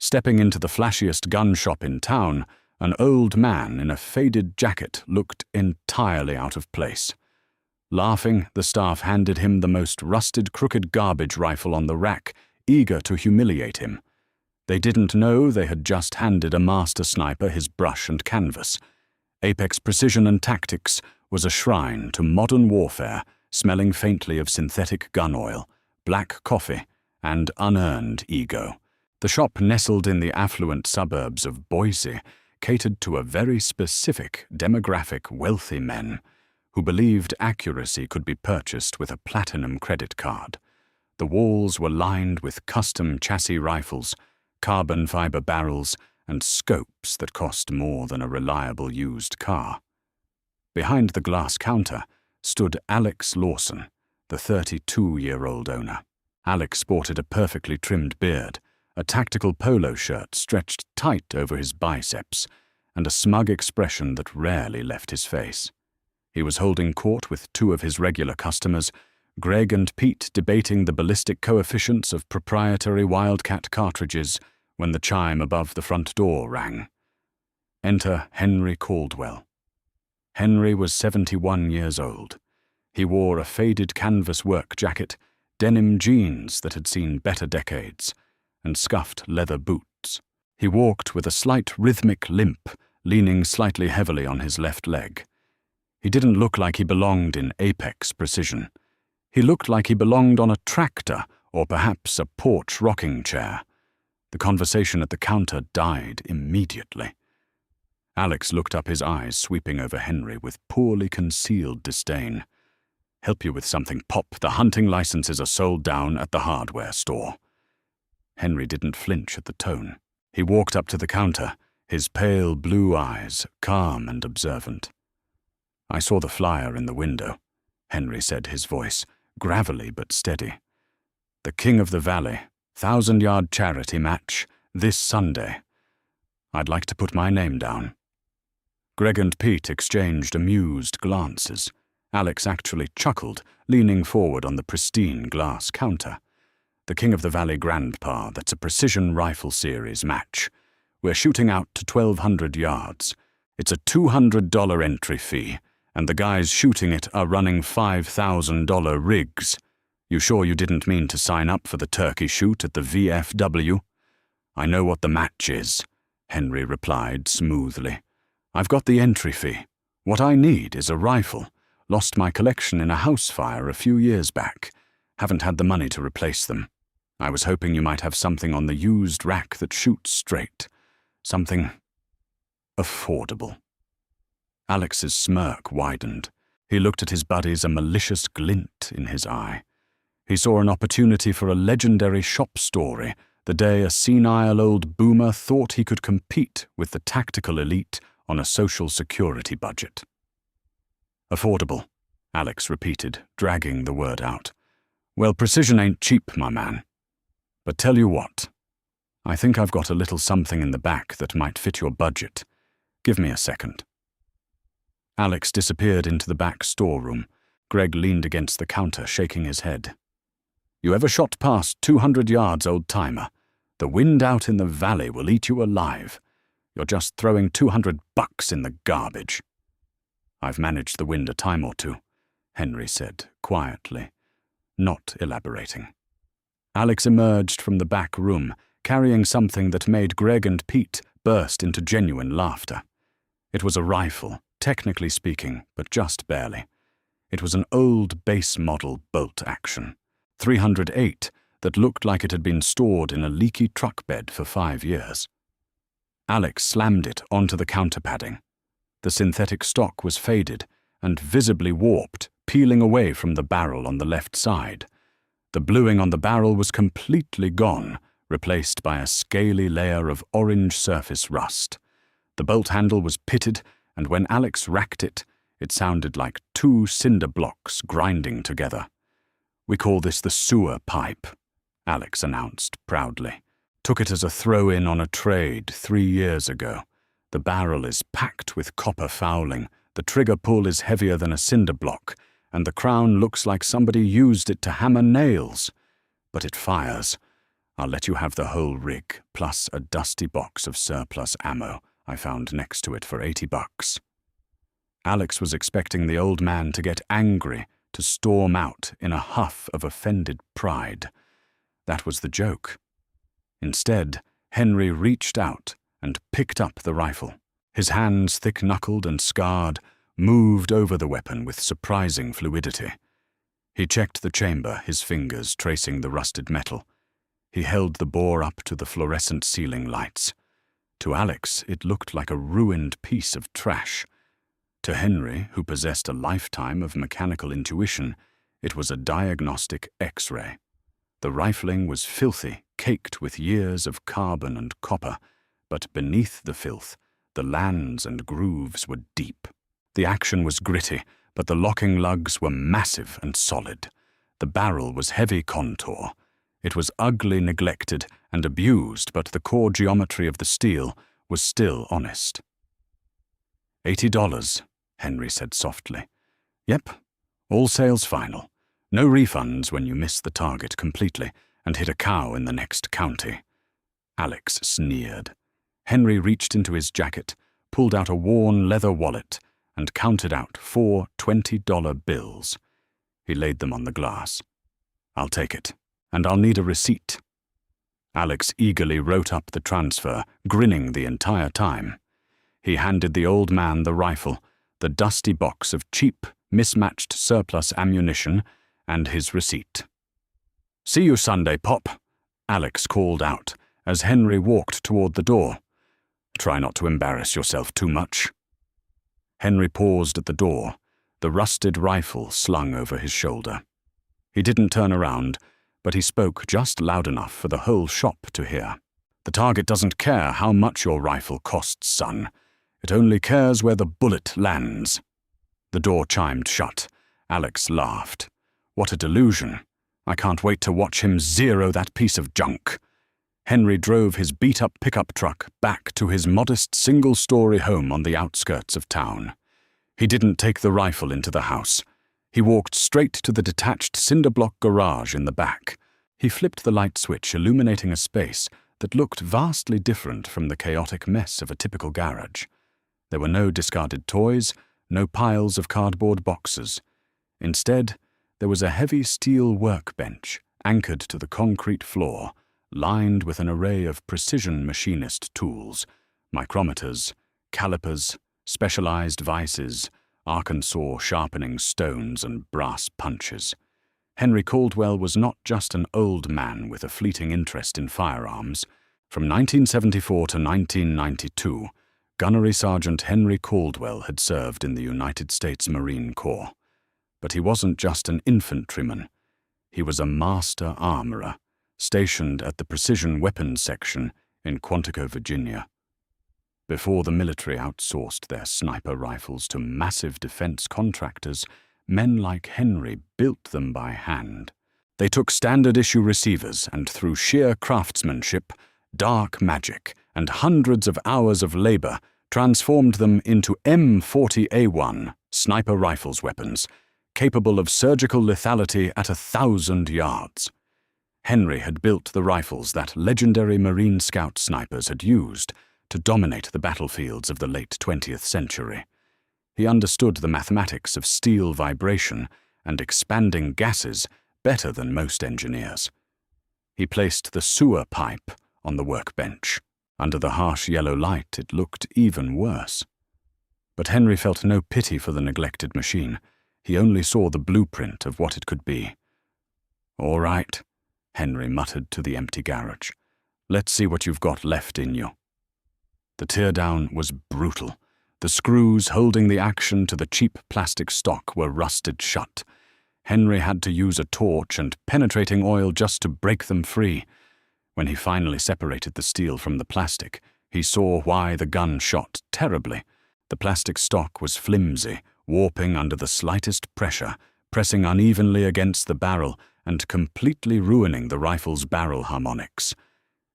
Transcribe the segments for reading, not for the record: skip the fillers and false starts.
Stepping into the flashiest gun shop in town, an old man in a faded jacket looked entirely out of place. Laughing, the staff handed him the most rusted, crooked garbage rifle on the rack, eager to humiliate him. They didn't know they had just handed a master sniper his brush and canvas. Apex Precision and Tactics was a shrine to modern warfare, smelling faintly of synthetic gun oil, black coffee, and unearned ego. The shop, nestled in the affluent suburbs of Boise, catered to a very specific demographic wealthy men who believed accuracy could be purchased with a platinum credit card. The walls were lined with custom chassis rifles, carbon fiber barrels, and scopes that cost more than a reliable used car. Behind the glass counter stood Alex Lawson, the 32-year-old owner. Alex sported a perfectly trimmed beard, a tactical polo shirt stretched tight over his biceps, and a smug expression that rarely left his face. He was holding court with two of his regular customers, Greg and Pete, debating the ballistic coefficients of proprietary Wildcat cartridges when the chime above the front door rang. Enter Henry Caldwell. Henry was 71 years old. He wore a faded canvas work jacket, denim jeans that had seen better decades, and scuffed leather boots. He walked with a slight rhythmic limp, leaning slightly heavily on his left leg. He didn't look like he belonged in Apex Precision. He looked like he belonged on a tractor or perhaps a porch rocking chair. The conversation at the counter died immediately. Alex looked up, his eyes sweeping over Henry with poorly concealed disdain. "Help you with something, Pop. The hunting licenses are sold down at the hardware store." Henry didn't flinch at the tone. He walked up to the counter, his pale blue eyes calm and observant. "I saw the flyer in the window," Henry said, his voice gravelly but steady. "The King of the Valley, 1,000-yard charity match, this Sunday. I'd like to put my name down." Greg and Pete exchanged amused glances. Alex actually chuckled, leaning forward on the pristine glass counter. "The King of the Valley Grandpa, that's a Precision Rifle Series match. We're shooting out to 1,200 yards. It's a $200 entry fee, and the guys shooting it are running $5,000 rigs. You sure you didn't mean to sign up for the turkey shoot at the VFW?" "I know what the match is," Henry replied smoothly. "I've got the entry fee. What I need is a rifle. Lost my collection in a house fire a few years back. Haven't had the money to replace them. I was hoping you might have something on the used rack that shoots straight. Something affordable." Alex's smirk widened. He looked at his buddies, a malicious glint in his eye. He saw an opportunity for a legendary shop story, the day a senile old boomer thought he could compete with the tactical elite on a Social Security budget. "Affordable," Alex repeated, dragging the word out. "Well, precision ain't cheap, my man. But tell you what, I think I've got a little something in the back that might fit your budget. Give me a second." Alex disappeared into the back storeroom. Greg leaned against the counter, shaking his head. "You ever shot past 200 yards, old-timer? The wind out in the valley will eat you alive. You're just throwing $200 in the garbage." "I've managed the wind a time or two," Henry said quietly, not elaborating. Alex emerged from the back room, carrying something that made Greg and Pete burst into genuine laughter. It was a rifle, technically speaking, but just barely. It was an old base-model bolt-action, 308, that looked like it had been stored in a leaky truck bed for 5 years. Alex slammed it onto the counter padding. The synthetic stock was faded and visibly warped, peeling away from the barrel on the left side. The bluing on the barrel was completely gone, replaced by a scaly layer of orange surface rust. The bolt handle was pitted, and when Alex racked it, it sounded like 2 cinder blocks grinding together. "We call this the sewer pipe," Alex announced proudly. "Took it as a throw-in on a trade 3 years ago. The barrel is packed with copper fouling, the trigger pull is heavier than a cinder block, and the crown looks like somebody used it to hammer nails. But it fires. I'll let you have the whole rig, plus a dusty box of surplus ammo I found next to it for $80. Alex was expecting the old man to get angry, to storm out in a huff of offended pride. That was the joke. Instead, Henry reached out and picked up the rifle. His hands, thick-knuckled and scarred, moved over the weapon with surprising fluidity. He checked the chamber, his fingers tracing the rusted metal. He held the bore up to the fluorescent ceiling lights. To Alex, it looked like a ruined piece of trash. To Henry, who possessed a lifetime of mechanical intuition, it was a diagnostic X-ray. The rifling was filthy, caked with years of carbon and copper, but beneath the filth, the lands and grooves were deep. The action was gritty, but the locking lugs were massive and solid. The barrel was heavy contour. It was ugly, neglected, and abused, but the core geometry of the steel was still honest. $80, Henry said softly. Yep, all sales final. No refunds when you miss the target completely and hit a cow in the next county. Alex sneered. Henry reached into his jacket, pulled out a worn leather wallet, and counted out 4 $20 bills. He laid them on the glass. I'll take it, and I'll need a receipt. Alex eagerly wrote up the transfer, grinning the entire time. He handed the old man the rifle, the dusty box of cheap, mismatched surplus ammunition, and his receipt. See you Sunday, Pop, Alex called out as Henry walked toward the door. Try not to embarrass yourself too much. Henry paused at the door, the rusted rifle slung over his shoulder. He didn't turn around, but he spoke just loud enough for the whole shop to hear. The target doesn't care how much your rifle costs, son. It only cares where the bullet lands. The door chimed shut. Alex laughed. What a delusion. I can't wait to watch him zero that piece of junk. Henry drove his beat-up pickup truck back to his modest single-story home on the outskirts of town. He didn't take the rifle into the house. He walked straight to the detached cinder-block garage in the back. He flipped the light switch, illuminating a space that looked vastly different from the chaotic mess of a typical garage. There were no discarded toys, no piles of cardboard boxes. Instead, there was a heavy steel workbench anchored to the concrete floor, lined with an array of precision machinist tools, micrometers, calipers, specialized vices, Arkansas sharpening stones and brass punches. Henry Caldwell was not just an old man with a fleeting interest in firearms. From 1974 to 1992, Gunnery Sergeant Henry Caldwell had served in the United States Marine Corps. But he wasn't just an infantryman. He was a master armorer, stationed at the Precision Weapons Section in Quantico, Virginia. Before the military outsourced their sniper rifles to massive defense contractors, men like Henry built them by hand. They took standard-issue receivers and, through sheer craftsmanship, dark magic, and hundreds of hours of labor, transformed them into M40A1 sniper rifles weapons, capable of surgical lethality at 1,000 yards. Henry had built the rifles that legendary Marine Scout snipers had used to dominate the battlefields of the late 20th century. He understood the mathematics of steel vibration and expanding gases better than most engineers. He placed the sewer pipe on the workbench. Under the harsh yellow light, it looked even worse. But Henry felt no pity for the neglected machine. He only saw the blueprint of what it could be. All right, Henry muttered to the empty garage. Let's see what you've got left in you. The teardown was brutal. The screws holding the action to the cheap plastic stock were rusted shut. Henry had to use a torch and penetrating oil just to break them free. When he finally separated the steel from the plastic, he saw why the gun shot terribly. The plastic stock was flimsy, warping under the slightest pressure, pressing unevenly against the barrel and completely ruining the rifle's barrel harmonics.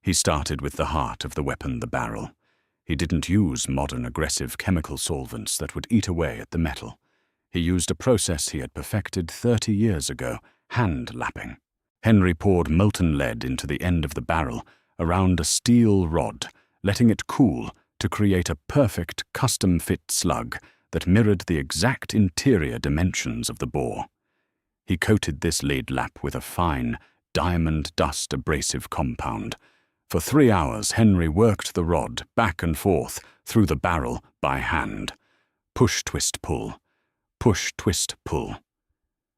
He started with the heart of the weapon, the barrel. He didn't use modern aggressive chemical solvents that would eat away at the metal. He used a process he had perfected 30 years ago, hand lapping. Henry poured molten lead into the end of the barrel around a steel rod, letting it cool to create a perfect custom-fit slug that mirrored the exact interior dimensions of the bore. He coated this lead lap with a fine, diamond dust abrasive compound. For 3 hours, Henry worked the rod back and forth through the barrel by hand. Push, twist, pull. Push, twist, pull.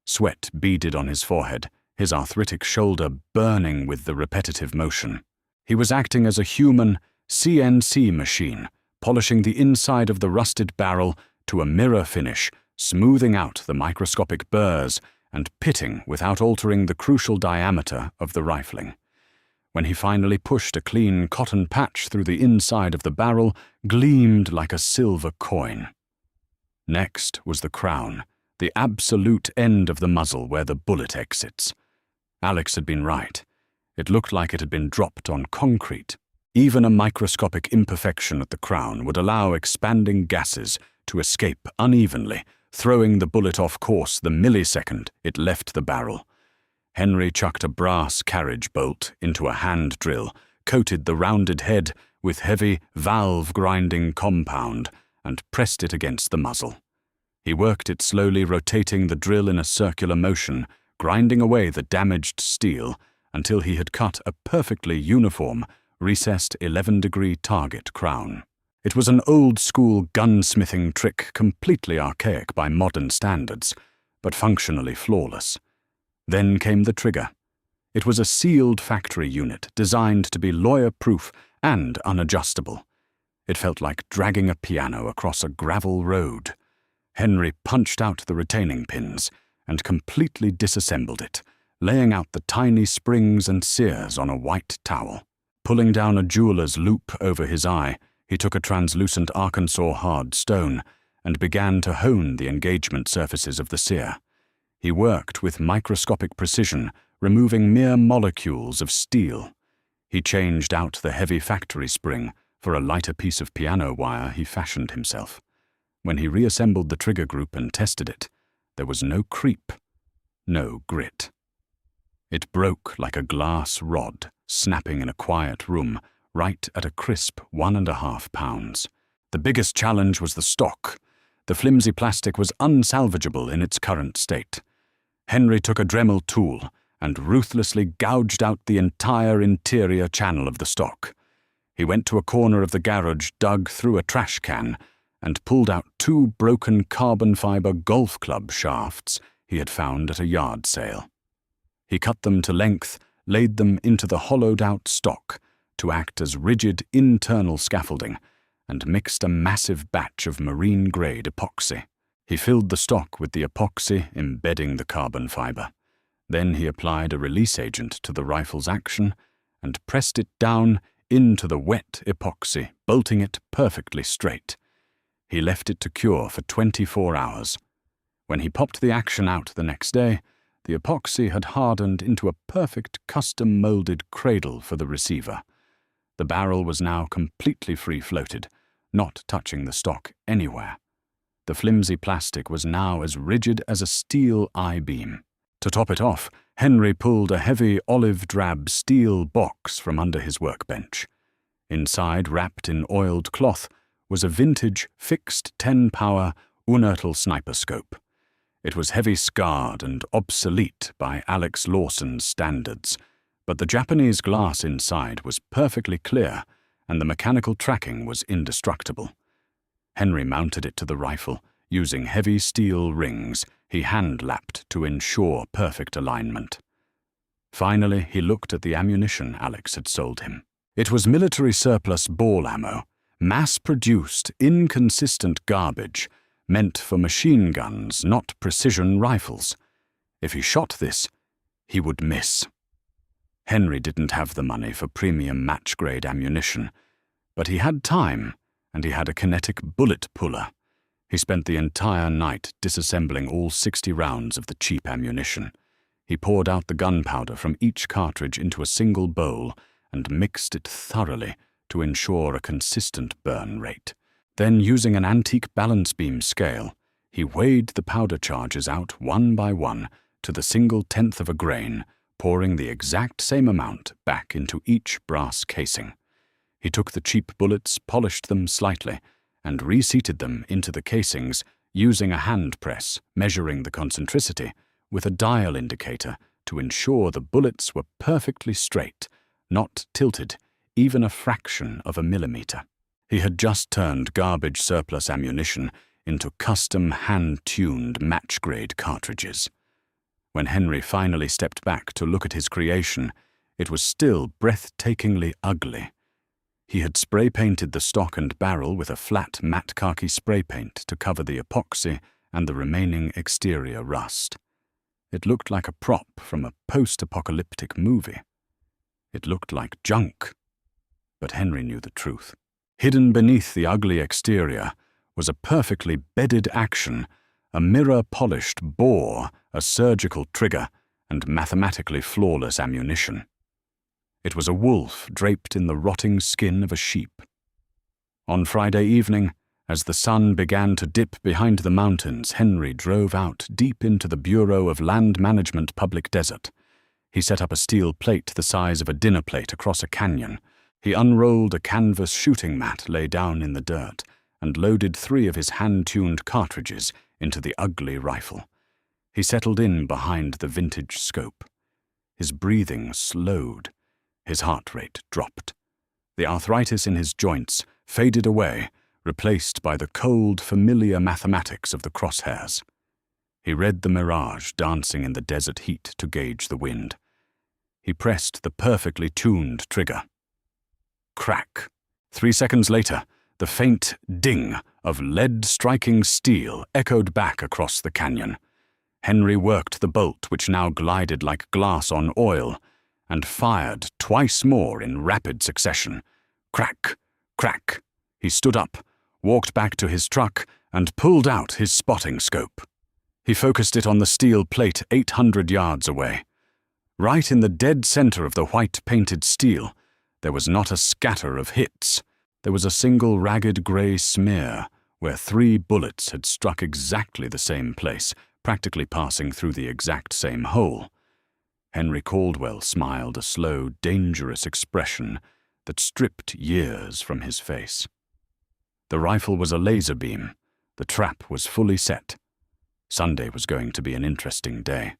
Sweat beaded on his forehead, his arthritic shoulder burning with the repetitive motion. He was acting as a human CNC machine, polishing the inside of the rusted barrel to a mirror finish, smoothing out the microscopic burrs and pitting without altering the crucial diameter of the rifling. When he finally pushed a clean cotton patch through the inside of the barrel, gleamed like a silver coin. Next was the crown, the absolute end of the muzzle where the bullet exits. Alex had been right. It looked like it had been dropped on concrete. Even a microscopic imperfection at the crown would allow expanding gases to escape unevenly, throwing the bullet off course the millisecond it left the barrel. Henry chucked a brass carriage bolt into a hand drill, coated the rounded head with heavy valve-grinding compound, and pressed it against the muzzle. He worked it slowly, rotating the drill in a circular motion, grinding away the damaged steel until he had cut a perfectly uniform, recessed 11-degree target crown. It was an old-school gunsmithing trick completely archaic by modern standards, but functionally flawless. Then came the trigger. It was a sealed factory unit designed to be lawyer-proof and unadjustable. It felt like dragging a piano across a gravel road. Henry punched out the retaining pins and completely disassembled it, laying out the tiny springs and sears on a white towel. Pulling down a jeweler's loop over his eye, he took a translucent Arkansas hard stone and began to hone the engagement surfaces of the sear. He worked with microscopic precision, removing mere molecules of steel. He changed out the heavy factory spring for a lighter piece of piano wire he fashioned himself. When he reassembled the trigger group and tested it, there was no creep, no grit. It broke like a glass rod, snapping in a quiet room, right at a crisp 1.5 pounds. The biggest challenge was the stock. The flimsy plastic was unsalvageable in its current state. Henry took a Dremel tool and ruthlessly gouged out the entire interior channel of the stock. He went to a corner of the garage, dug through a trash can, and pulled out 2 broken carbon fiber golf club shafts he had found at a yard sale. He cut them to length, laid them into the hollowed-out stock to act as rigid internal scaffolding, and mixed a massive batch of marine-grade epoxy. He filled the stock with the epoxy, embedding the carbon fiber. Then he applied a release agent to the rifle's action and pressed it down into the wet epoxy, bolting it perfectly straight. He left it to cure for 24 hours. When he popped the action out the next day, the epoxy had hardened into a perfect custom-molded cradle for the receiver. The barrel was now completely free-floated, not touching the stock anywhere. The flimsy plastic was now as rigid as a steel I-beam. To top it off, Henry pulled a heavy olive-drab steel box from under his workbench. Inside, wrapped in oiled cloth, was a vintage fixed 10-power Unertl sniper scope. It was heavy-scarred and obsolete by Alex Lawson's standards, but the Japanese glass inside was perfectly clear and the mechanical tracking was indestructible. Henry mounted it to the rifle, using heavy steel rings he hand-lapped to ensure perfect alignment. Finally, he looked at the ammunition Alex had sold him. It was military surplus ball ammo, mass-produced, inconsistent garbage, meant for machine guns, not precision rifles. If he shot this, he would miss. Henry didn't have the money for premium match-grade ammunition, but he had time, and he had a kinetic bullet puller. He spent the entire night disassembling all 60 rounds of the cheap ammunition. He poured out the gunpowder from each cartridge into a single bowl and mixed it thoroughly to ensure a consistent burn rate. Then, using an antique balance beam scale, he weighed the powder charges out one by one to the single tenth of a grain, pouring the exact same amount back into each brass casing. He took the cheap bullets, polished them slightly, and reseated them into the casings using a hand press, measuring the concentricity with a dial indicator to ensure the bullets were perfectly straight, not tilted even a fraction of a millimeter. He had just turned garbage surplus ammunition into custom hand-tuned match-grade cartridges. When Henry finally stepped back to look at his creation, it was still breathtakingly ugly. He had spray-painted the stock and barrel with a flat matte khaki spray paint to cover the epoxy and the remaining exterior rust. It looked like a prop from a post-apocalyptic movie. It looked like junk. But Henry knew the truth. Hidden beneath the ugly exterior was a perfectly bedded action, a mirror-polished bore, a surgical trigger, and mathematically flawless ammunition. It was a wolf draped in the rotting skin of a sheep. On Friday evening, as the sun began to dip behind the mountains, Henry drove out deep into the Bureau of Land Management Public Desert. He set up a steel plate the size of a dinner plate across a canyon. He unrolled a canvas shooting mat lay down in the dirt and loaded 3 of his hand-tuned cartridges into the ugly rifle. He settled in behind the vintage scope. His breathing slowed. His heart rate dropped. The arthritis in his joints faded away, replaced by the cold, familiar mathematics of the crosshairs. He read the mirage dancing in the desert heat to gauge the wind. He pressed the perfectly tuned trigger. Crack. 3 seconds later, the faint ding of lead striking steel echoed back across the canyon. Henry worked the bolt, which now glided like glass on oil, and fired twice more in rapid succession. Crack, crack. He stood up, walked back to his truck, and pulled out his spotting scope. He focused it on the steel plate 800 yards away. Right in the dead center of the white-painted steel, there was not a scatter of hits. There was a single ragged gray smear where 3 bullets had struck exactly the same place, practically passing through the exact same hole. Henry Caldwell smiled a slow, dangerous expression that stripped years from his face. The rifle was a laser beam. The trap was fully set. Sunday was going to be an interesting day.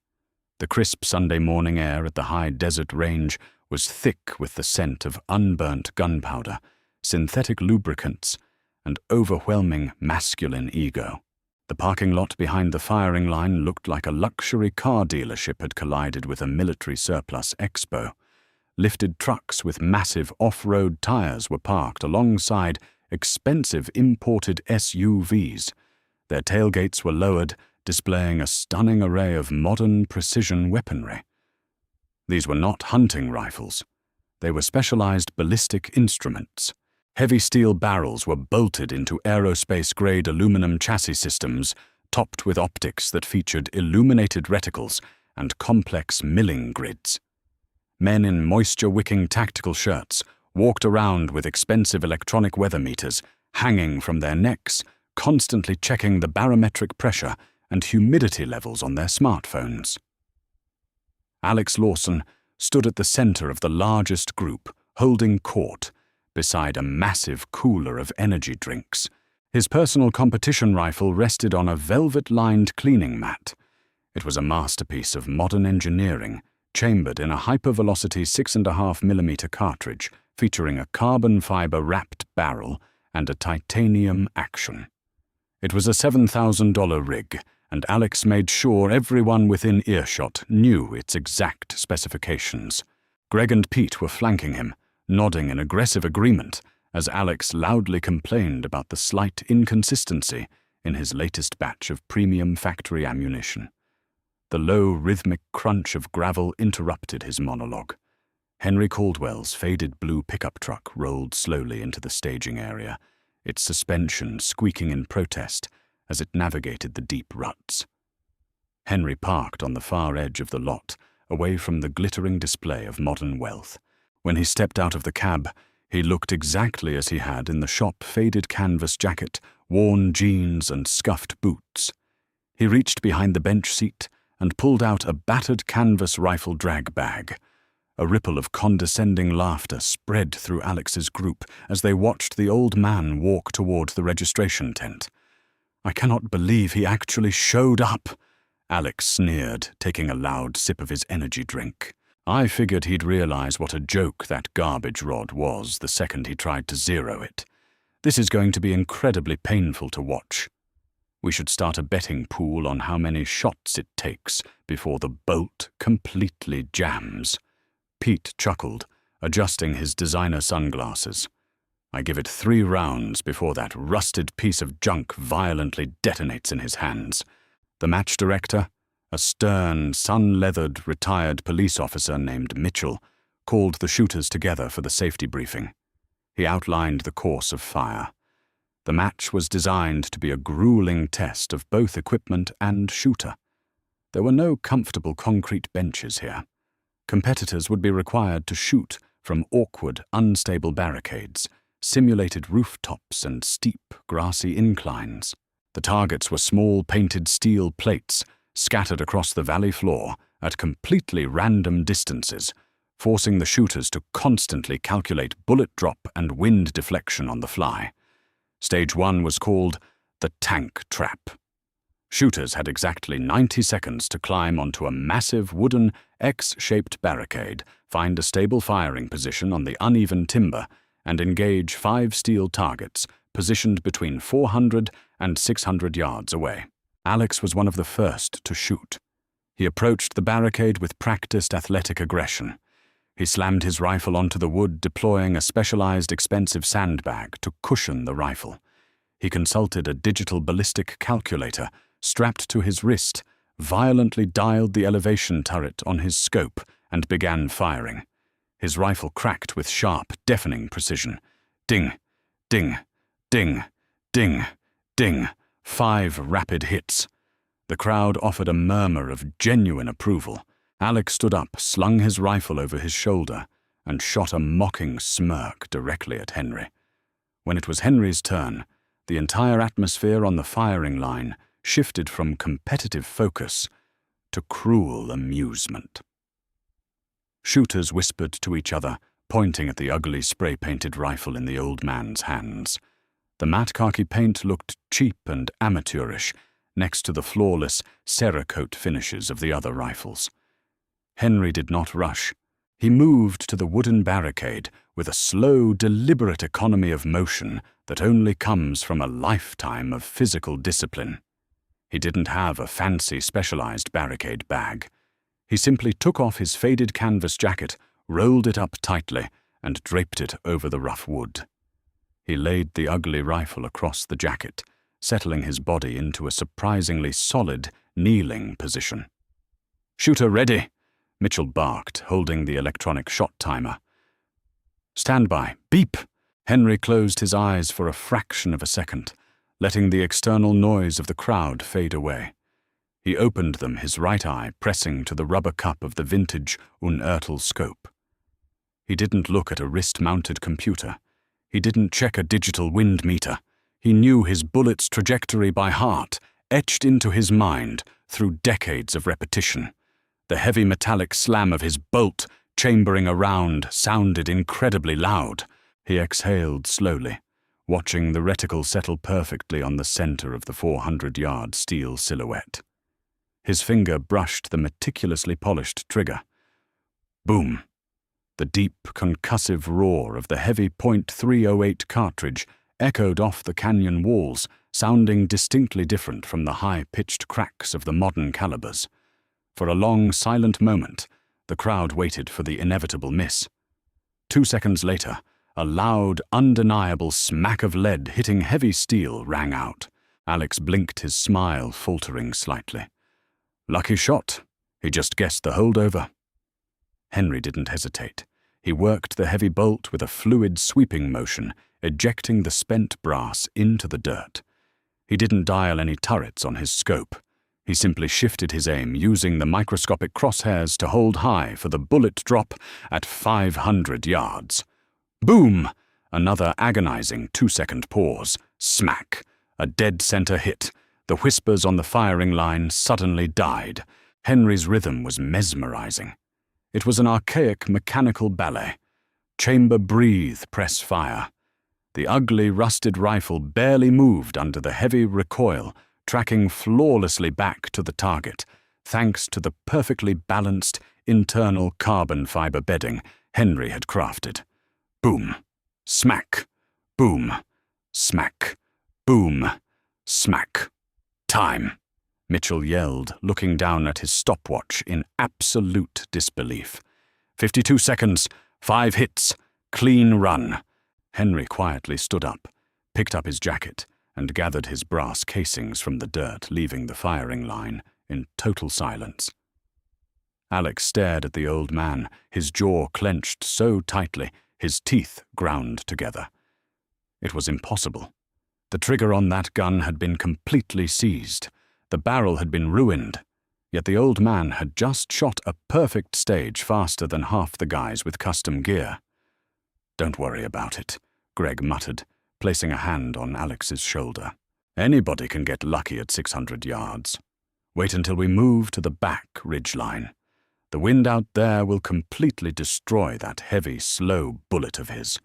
The crisp Sunday morning air at the high desert range was thick with the scent of unburnt gunpowder, synthetic lubricants, and overwhelming masculine ego. The parking lot behind the firing line looked like a luxury car dealership had collided with a military surplus expo. Lifted trucks with massive off-road tires were parked alongside expensive imported SUVs. Their tailgates were lowered, displaying a stunning array of modern precision weaponry. These were not hunting rifles. They were specialized ballistic instruments. Heavy steel barrels were bolted into aerospace-grade aluminum chassis systems, topped with optics that featured illuminated reticles and complex milling grids. Men in moisture-wicking tactical shirts walked around with expensive electronic weather meters hanging from their necks, constantly checking the barometric pressure and humidity levels on their smartphones. Alex Lawson stood at the center of the largest group, holding court, beside a massive cooler of energy drinks. His personal competition rifle rested on a velvet-lined cleaning mat. It was a masterpiece of modern engineering, chambered in a hypervelocity 6.5mm cartridge, featuring a carbon fiber-wrapped barrel and a titanium action. It was a $7,000 rig, and Alex made sure everyone within earshot knew its exact specifications. Greg and Pete were flanking him, nodding in aggressive agreement as Alex loudly complained about the slight inconsistency in his latest batch of premium factory ammunition. The low, rhythmic crunch of gravel interrupted his monologue. Henry Caldwell's faded blue pickup truck rolled slowly into the staging area, its suspension squeaking in protest as it navigated the deep ruts. Henry parked on the far edge of the lot, away from the glittering display of modern wealth. When he stepped out of the cab, he looked exactly as he had in the shop: faded canvas jacket, worn jeans, and scuffed boots. He reached behind the bench seat and pulled out a battered canvas rifle drag bag. A ripple of condescending laughter spread through Alex's group as they watched the old man walk toward the registration tent. "I cannot believe he actually showed up," Alex sneered, taking a loud sip of his energy drink. "I figured he'd realize what a joke that garbage rod was the second he tried to zero it. This is going to be incredibly painful to watch. We should start a betting pool on how many shots it takes before the bolt completely jams." Pete chuckled, adjusting his designer sunglasses. "I give it 3 rounds before that rusted piece of junk violently detonates in his hands." The match director, a stern, sun-leathered, retired police officer named Mitchell, called the shooters together for the safety briefing. He outlined the course of fire. The match was designed to be a grueling test of both equipment and shooter. There were no comfortable concrete benches here. Competitors would be required to shoot from awkward, unstable barricades, simulated rooftops, and steep, grassy inclines. The targets were small painted steel plates scattered across the valley floor at completely random distances, forcing the shooters to constantly calculate bullet drop and wind deflection on the fly. Stage 1 was called the tank trap. Shooters had exactly 90 seconds to climb onto a massive wooden X-shaped barricade, find a stable firing position on the uneven timber, and engage 5 steel targets positioned between 400 and 600 yards away. Alex was one of the first to shoot. He approached the barricade with practiced athletic aggression. He slammed his rifle onto the wood, deploying a specialized expensive sandbag to cushion the rifle. He consulted a digital ballistic calculator strapped to his wrist, violently dialed the elevation turret on his scope, and began firing. His rifle cracked with sharp, deafening precision. Ding, ding, ding, ding, ding. 5 rapid hits. The crowd offered a murmur of genuine approval. Alex stood up, slung his rifle over his shoulder, and shot a mocking smirk directly at Henry. When it was Henry's turn, the entire atmosphere on the firing line shifted from competitive focus to cruel amusement. Shooters whispered to each other, pointing at the ugly spray-painted rifle in the old man's hands. The matte khaki paint looked cheap and amateurish next to the flawless Cerakote finishes of the other rifles. Henry did not rush. He moved to the wooden barricade with a slow, deliberate economy of motion that only comes from a lifetime of physical discipline. He didn't have a fancy, specialized barricade bag. He simply took off his faded canvas jacket, rolled it up tightly, and draped it over the rough wood. He laid the ugly rifle across the jacket, settling his body into a surprisingly solid, kneeling position. "Shooter ready," Mitchell barked, holding the electronic shot timer. "Stand by. Beep!" Henry closed his eyes for a fraction of a second, letting the external noise of the crowd fade away. He opened them, his right eye pressing to the rubber cup of the vintage unertel scope. He didn't look at a wrist-mounted computer. He didn't check a digital wind meter. He knew his bullet's trajectory by heart, etched into his mind through decades of repetition. The heavy metallic slam of his bolt, chambering around, sounded incredibly loud. He exhaled slowly, watching the reticle settle perfectly on the center of the 400-yard steel silhouette. His finger brushed the meticulously polished trigger. Boom! The deep, concussive roar of the heavy .308 cartridge echoed off the canyon walls, sounding distinctly different from the high-pitched cracks of the modern calibers. For a long, silent moment, the crowd waited for the inevitable miss. 2 seconds later, a loud, undeniable smack of lead hitting heavy steel rang out. Alex blinked, his smile faltering slightly. Lucky shot. He just guessed the holdover. Henry didn't hesitate. He worked the heavy bolt with a fluid sweeping motion, ejecting the spent brass into the dirt. He didn't dial any turrets on his scope. He simply shifted his aim, using the microscopic crosshairs to hold high for the bullet drop at 500 yards. Boom! Another agonizing 2-second pause. Smack! A dead center hit. The whispers on the firing line suddenly died. Henry's rhythm was mesmerizing. It was an archaic mechanical ballet. Chamber breathe, press fire. The ugly, rusted rifle barely moved under the heavy recoil, tracking flawlessly back to the target, thanks to the perfectly balanced internal carbon fiber bedding Henry had crafted. Boom, smack, boom, smack, boom, smack. Time, Mitchell yelled, looking down at his stopwatch in absolute disbelief. 52 seconds, 5 hits, clean run. Henry quietly stood up, picked up his jacket, and gathered his brass casings from the dirt, leaving the firing line in total silence. Alex stared at the old man, his jaw clenched so tightly, his teeth ground together. It was impossible. The trigger on that gun had been completely seized. The barrel had been ruined, yet the old man had just shot a perfect stage faster than half the guys with custom gear. "Don't worry about it," Greg muttered, placing a hand on Alex's shoulder. "Anybody can get lucky at 600 yards. Wait until we move to the back ridgeline. The wind out there will completely destroy that heavy, slow bullet of his.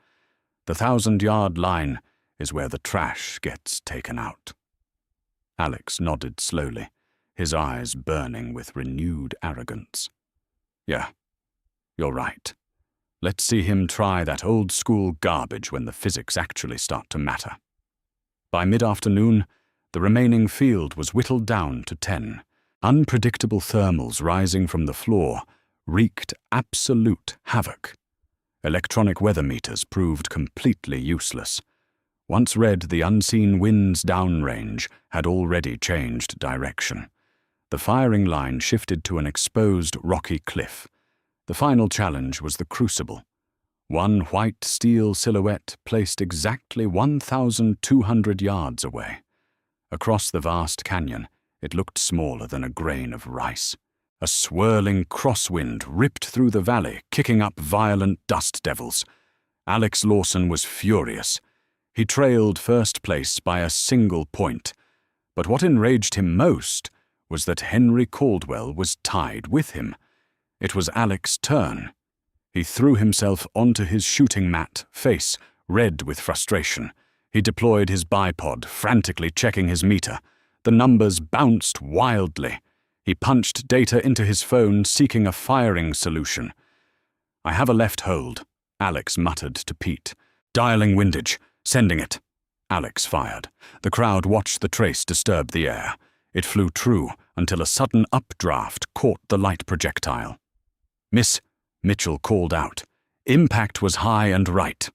The 1,000-yard line is where the trash gets taken out." Alex nodded slowly, his eyes burning with renewed arrogance. "Yeah, you're right. Let's see him try that old-school garbage when the physics actually start to matter." By mid-afternoon, the remaining field was whittled down to 10. Unpredictable thermals rising from the floor wreaked absolute havoc. Electronic weather meters proved completely useless. Once read, the unseen wind's downrange had already changed direction. The firing line shifted to an exposed rocky cliff. The final challenge was the crucible. One white steel silhouette placed exactly 1,200 yards away. Across the vast canyon, it looked smaller than a grain of rice. A swirling crosswind ripped through the valley, kicking up violent dust devils. Alex Lawson was furious. He trailed first place by a single point. But what enraged him most was that Henry Caldwell was tied with him. It was Alex's turn. He threw himself onto his shooting mat, face red with frustration. He deployed his bipod, frantically checking his meter. The numbers bounced wildly. He punched data into his phone, seeking a firing solution. "I have a left hold," Alex muttered to Pete. "Dialing windage. Sending it." Alex fired. The crowd watched the trace disturb the air. It flew true until a sudden updraft caught the light projectile. "Miss," Mitchell called out. Impact was high and right.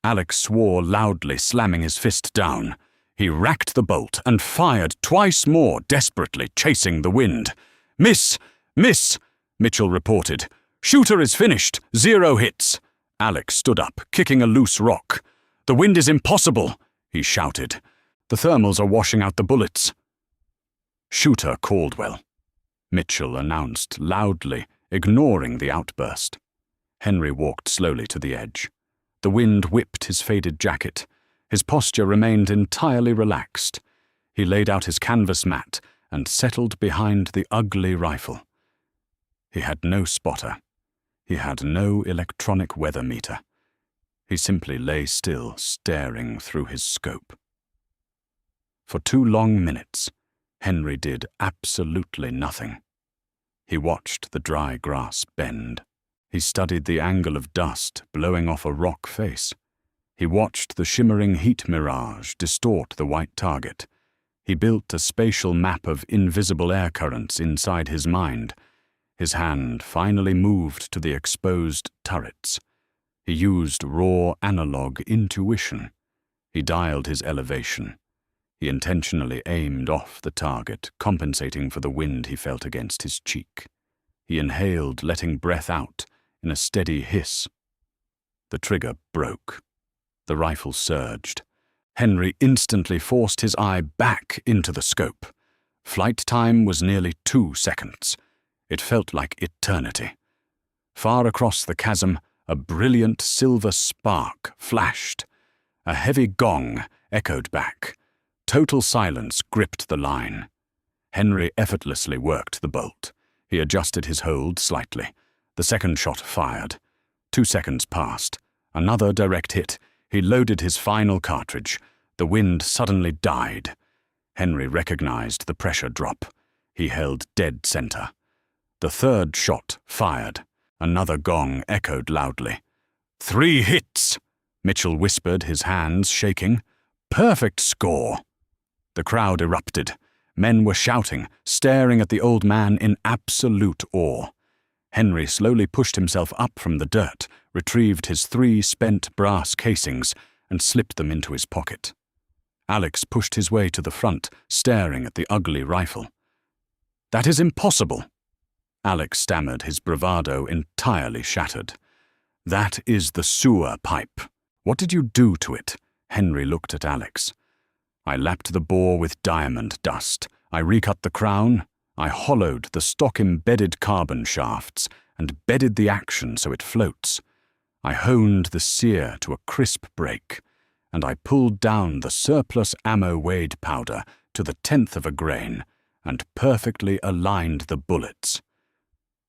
Alex swore loudly, slamming his fist down. He racked the bolt and fired twice more, desperately chasing the wind. "Miss! Miss!" Mitchell reported. "Shooter is finished. 0 hits." Alex stood up, kicking a loose rock. "The wind is impossible," he shouted. "The thermals are washing out the bullets." "Shooter Caldwell," Mitchell announced loudly, ignoring the outburst. Henry walked slowly to the edge. The wind whipped his faded jacket. His posture remained entirely relaxed. He laid out his canvas mat and settled behind the ugly rifle. He had no spotter. He had no electronic weather meter. He simply lay still, staring through his scope. For 2 long minutes, Henry did absolutely nothing. He watched the dry grass bend. He studied the angle of dust blowing off a rock face. He watched the shimmering heat mirage distort the white target. He built a spatial map of invisible air currents inside his mind. His hand finally moved to the exposed turrets. He used raw analog intuition. He dialed his elevation. He intentionally aimed off the target, compensating for the wind he felt against his cheek. He inhaled, letting breath out in a steady hiss. The trigger broke. The rifle surged. Henry instantly forced his eye back into the scope. Flight time was nearly 2 seconds. It felt like eternity. Far across the chasm, a brilliant silver spark flashed. A heavy gong echoed back. Total silence gripped the line. Henry effortlessly worked the bolt. He adjusted his hold slightly. The second shot fired. 2 seconds passed. Another direct hit. He loaded his final cartridge. The wind suddenly died. Henry recognized the pressure drop. He held dead center. The third shot fired. Another gong echoed loudly. 3 hits! Mitchell whispered, his hands shaking. Perfect score! The crowd erupted. Men were shouting, staring at the old man in absolute awe. Henry slowly pushed himself up from the dirt, retrieved his 3 spent brass casings, and slipped them into his pocket. Alex pushed his way to the front, staring at the ugly rifle. "That is impossible!" Alex stammered, his bravado entirely shattered. "That is the sewer pipe. What did you do to it?" Henry looked at Alex. "I lapped the bore with diamond dust. I recut the crown. I hollowed the stock-embedded carbon shafts and bedded the action so it floats. I honed the sear to a crisp break, and I pulled down the surplus ammo weighed powder to the 1/10 of a grain and perfectly aligned the bullets."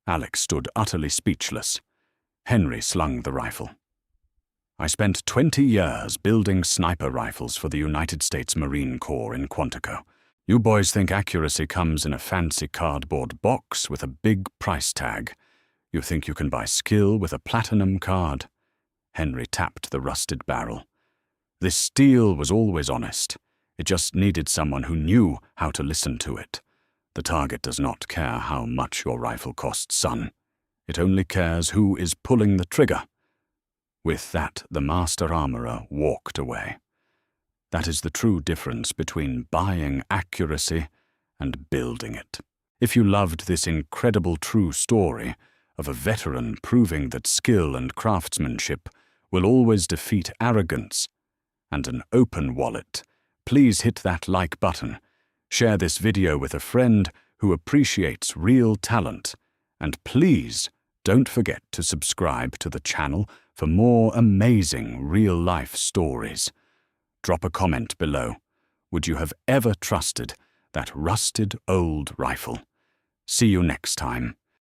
Alex stood utterly speechless. Henry slung the rifle. "I spent 20 years building sniper rifles for the United States Marine Corps in Quantico. You boys think accuracy comes in a fancy cardboard box with a big price tag. You think you can buy skill with a platinum card." Henry tapped the rusted barrel. "This steel was always honest. It just needed someone who knew how to listen to it. The target does not care how much your rifle costs, son. It only cares who is pulling the trigger." With that, the master armorer walked away. That is the true difference between buying accuracy and building it. If you loved this incredible true story of a veteran proving that skill and craftsmanship will always defeat arrogance, and an open wallet, please hit that like button. Share this video with a friend who appreciates real talent, and please don't forget to subscribe to the channel for more amazing real-life stories. Drop a comment below. Would you have ever trusted that rusted old rifle? See you next time.